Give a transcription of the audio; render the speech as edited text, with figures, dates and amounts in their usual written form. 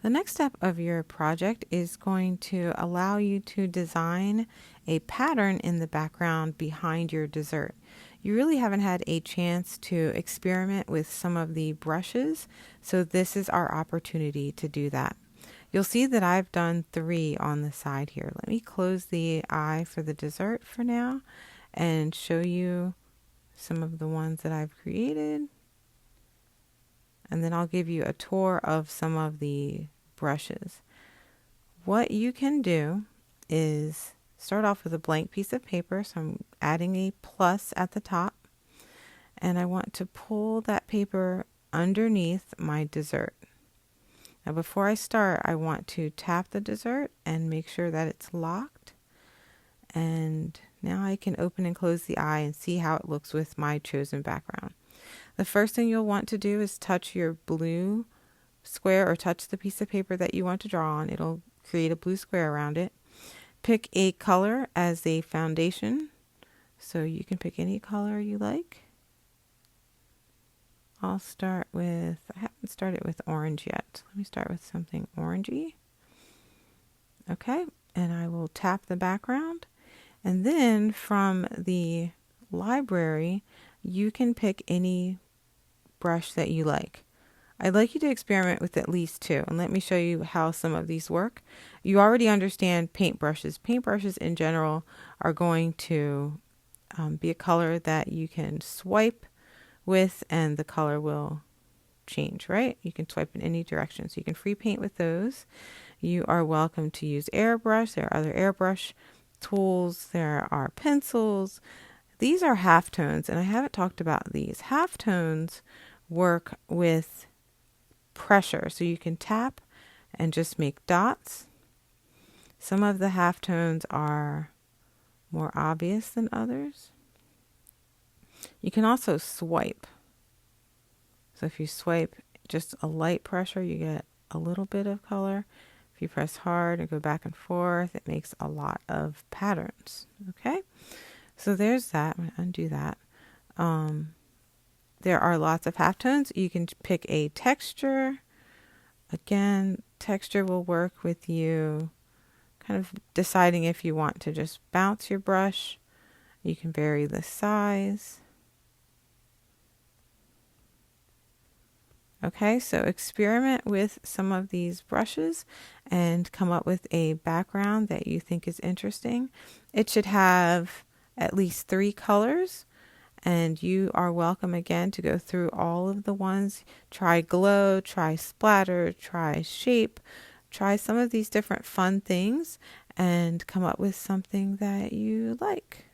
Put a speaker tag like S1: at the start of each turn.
S1: The next step of your project is going to allow you to design a pattern in the background behind your dessert. You really haven't had a chance to experiment with some of the brushes, so this is our opportunity to do that. You'll see that I've done 3 on the side here. Let me close the eye for the dessert for now and show you some of the ones that I've created. And then I'll give you a tour of some of the brushes. What you can do is start off with a blank piece of paper. So I'm adding a plus at the top. And I want to pull that paper underneath my dessert. Now before I start, I want to tap the dessert and make sure that it's locked. And now I can open and close the eye and see how it looks with my chosen background. The first thing you'll want to do is touch your blue square, or touch the piece of paper that you want to draw on. It'll create a blue square around it. Pick a color as a foundation. So you can pick any color you like. I'll start with, I haven't started with orange yet. Let me start with something orangey. Okay, and I will tap the background. And then from the library, you can pick any brush that you like. I'd like you to experiment with at least 2, and let me show you how some of these work. You already understand paintbrushes. Paintbrushes in general are going to be a color that you can swipe with and the color will change, right? You can swipe in any direction, so you can free paint with those. You are welcome to use airbrush. There are other airbrush tools. There are pencils. These are halftones, and I haven't talked about these. Halftones work with pressure, so you can tap and just make dots. Some of the halftones are more obvious than others. You can also swipe. So if you swipe just a light pressure, you get a little bit of color. If you press hard and go back and forth, it makes a lot of patterns. Okay, so there's that. I'm going to undo that. There are lots of halftones. You can pick a texture. Again, texture will work with you kind of deciding if you want to just bounce your brush. You can vary the size. Okay, so experiment with some of these brushes and come up with a background that you think is interesting. It should have at least 3 colors, and you are welcome again to go through all of the ones. Try glow, try splatter, try shape, try some of these different fun things and come up with something that you like.